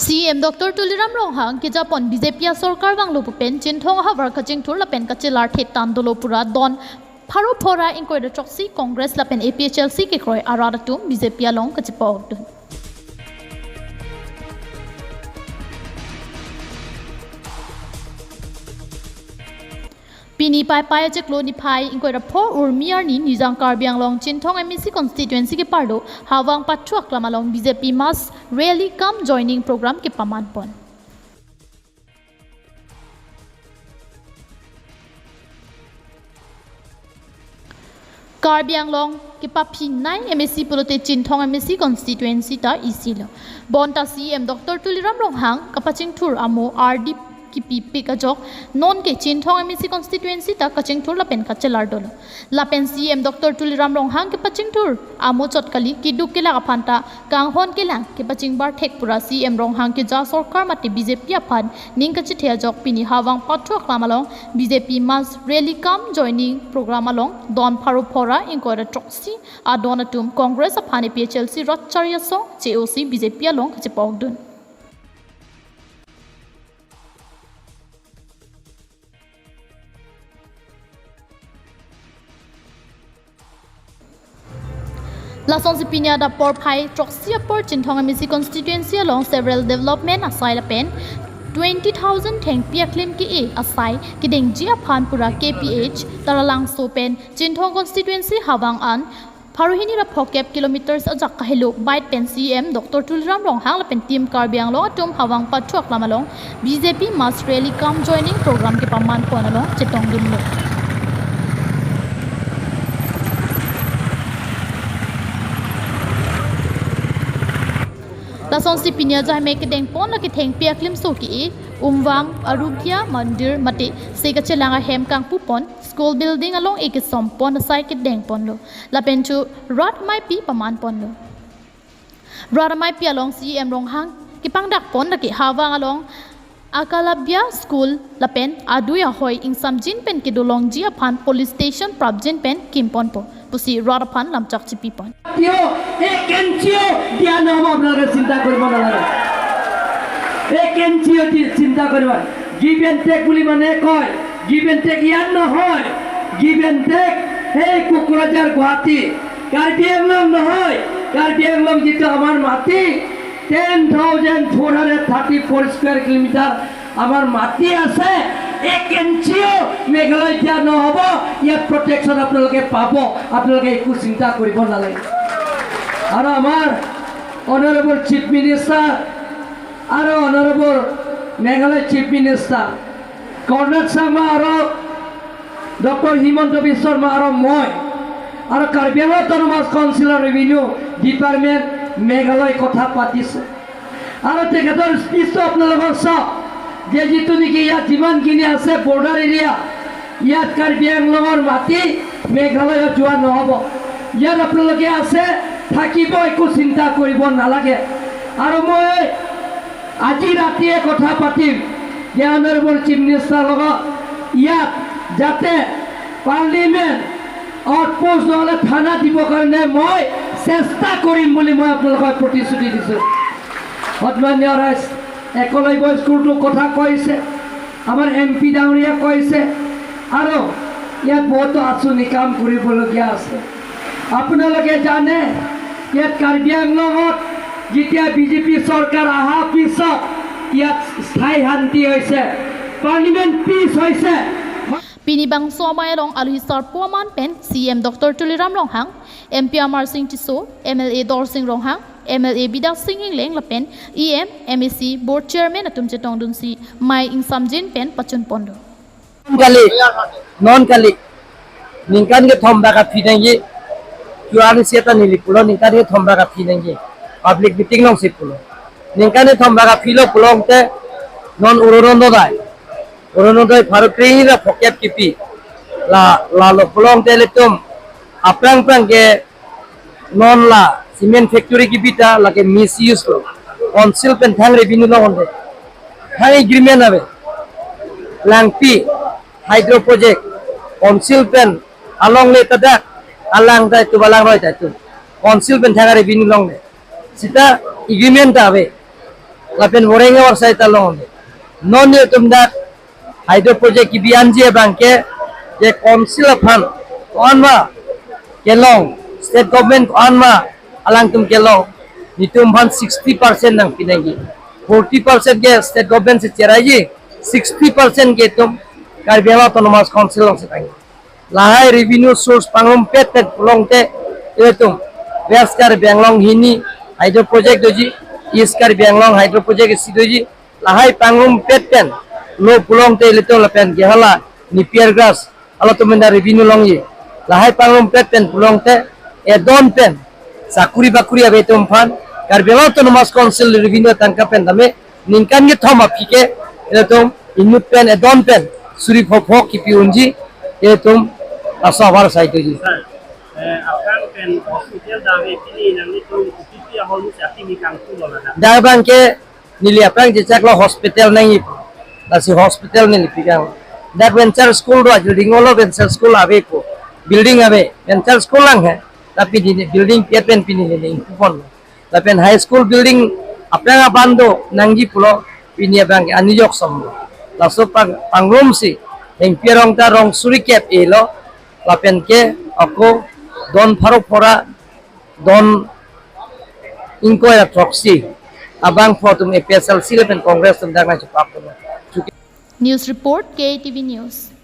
CM Dr. Tuliram Ronghang ki Japon BJP सरकार वांगलो पुपेन चिंथोंग हावर खचिंग थुर लपेन कचिलार थे तांदोलो पुरा दोन फारो फोरा इंकोय द चॉक्सी कांग्रेस लपेन APHLC के क्रोय आरारतुम BJP लोंग कचिपॉग Pini pai pai ceklo ni pai ingkoi rapor urmiar ni nizang karbiang long cintong MSC constituency ke pardo hawang patruak lama long BJP mas rally come joining program ke paman pon. Karbiang long ke papinai MSC polote cintong MSC constituency ta isi lo. Bonta CM Dr. Tuliram Ronghang kapaching tur amo RD pipi kajok non ke chinthong MSC constituency ta kaching thur lapen kachelar dolo lapen CM Dr. Tuliram Ronghang ke paching thur amo chotkali kiduk ke la phanta kanghon ke lang ke paching bar thek pura CM Ronghang ke ja sarkar mate BJP aphan ning ka chithia jok pini hawang pathok lamalong BJP mas rally come joining program along don pharu phora inkora troxy adonatum congress aphani PHLC rotcharia so COC BJP along kachipok dun Lason sipinya da por pai troxia por chinthong MSC constituency along several development aside pen 20,000 theng pia claim ki e asai ki deng jia phan pura KPH taralang so pen chinthong constituency hawang an Paruhini ra phokep kilometers ajak kahilo bite pen CM Dr. Tuliram Ronghang la pen team karbiang lo atum hawang pathok lamalong BJP mass rally come joining program ke paman ponalo chitong dimlo Lason si pinya jai me ke deng pon la ke theng pia klim so ki umwang arugya mandir mate se ka chelanga hem kang pupon school building along ek sompon sai ke deng pon lo la penchu rot mai pi paman pon lo rot mai pi along CM Ronghang ki pangdak pon la ke hawang along Akalabya school la pen aduya hoi ing samjin pen ke dolong jia phan police station prabjin pen kimpon po pusi rot phan lamchak chipi pon Yo, kenciyo dia nama benar cinta korban lagi. Kenciyo dia cinta korban. Give and take buli mana koi. Give and take yan no hoy. Give and take. Hey Kukurajar Guwahati. Karbiang long no hoy. Karbiang long jita amar mati. 10,434 square kilometer amar mati ase. কেঞ্চিও মেঘালয় দিয়া নহব ইয়াত protection আপোনালোকে পাব আপোনালোকে একো চিন্তা কৰিব নালাগে আৰু আমাৰ অনাৰেবল চিফ মিনিষ্টাৰ আৰু honourable Meghalaya chief minister Conrad Sharma আৰু ডক্টৰ হিমন্ত বিশ্ব শৰ্মা আৰু মই আৰু কাৰ্বি আংলং অট'নমাছ কাউন্সিলৰ ৰেভিনিউ ডিপাৰ্টমেণ্ট মেঘালয় কথা পাতিছে আৰু তেখেতৰ স্পীচটো আপোনালোকক চাওক যে যিটো নেকি ইয়াত যিমানখিনি আছে বৰ্ডাৰ এৰিয়া ইয়াত কাৰ্বি আংলঙৰ মাটি মেঘালয়ত যোৱা নহ'ব ইয়াত আপোনালোকে আছে থাকিব একো চিন্তা কৰিব নালাগে আৰু মই আজি ৰাতিয়ে কথা পাতিম যে অনাৰেবল চিফ মিনিষ্টাৰৰ লগত ইয়াত যাতে পাৰ্লিমেণ্ট আউটপোষ্ট নহ'লে থানা দিবৰ কাৰণে মই চেষ্টা কৰিম বুলি মই আপোনালোকক প্ৰতিশ্ৰুতি দিছোঁ সন্মানীয় ৰাইজ একলব্য স্কুলটো কথা কৈছে আমাৰ MP ডাঙৰীয়া কৈছে আৰু ইয়াত বহুতো আঁচনি কাম কৰিবলগীয়া আছে আপোনালোকে জানে ইয়াত কাৰ্বি আংলঙত যেতিয়া BJP চৰকাৰ অহাৰ পিছত ইয়াত স্থায়ী শান্তি হৈছে পাৰ্লিমেণ্ট পিছ হৈছে Pinibang somay long alhisar puaman pen CM Dr. Tuliram Ronghang MP Amar Singh Tiso MLA Dor Singh Ronghang MLA Bidak Singh Ingleng lapen EM MEC board chairman atum chetong dunsi mai ing samjin pen pachun pondo non kali ningkan ke thomba ka phinangi juan siata nili pulo ningkan ke thomba ka phinangi public meeting long sit pulo ningkan ke thomba ka philo pulong te non uronondo dai uronondo pharukri ra phokep kipi la lo pulong te letum aprang prang ke non la cement factory ki bita lage misuse lo council pen thang revenue lo honde thang agreement ave langpi hydro project council pen along le tada alang dai tu balang roi dai tu council pen thang revenue long le sita agreement ave lapen Warenga or Saita long. Non you tum that hydro project ki bianji banke je council fan on ma kelong state government on ma alang tum kelong nitum fan 60% nang pinagi 40% ke state government se cheraji 60% ke tum Karbiala autonomous council long se tangi lahai revenue source pangum pet long te etum west kar benglong hini hydro project doji east kar benglong hydro project sidoji lahai pangum pet pen lo pulong te leto lapen gehala ni pier grass ala to menda revenue long ye lahai pangum pet pen pulong te e don pen sakuri bakuri abe tum fan Karbiala autonomous council revenue tangka pen dame ningkan ge thoma pike etum inut pen e don pen suri phok ki piunji etum asa war sai doji Akan pen hospital dawe pini nang itu pipi aholu sakti ni kangku lola. Dabang ke nili apang jejak lo hospital nang nasi hospital nili pikang. That venture school do aja dingolo venture school abe ko building abe venture school lang hai. Tapi di building piapen pini nili kupon. Tapi high school building apang abando nangji pulo pini abang anijok sombo. Laso pangrum si yang pierong ta rong suri cap elo lapen ke aku don farok pora don inquire proxy abang fotum EPSL silapen congress tum dagna chupak News report KTV News.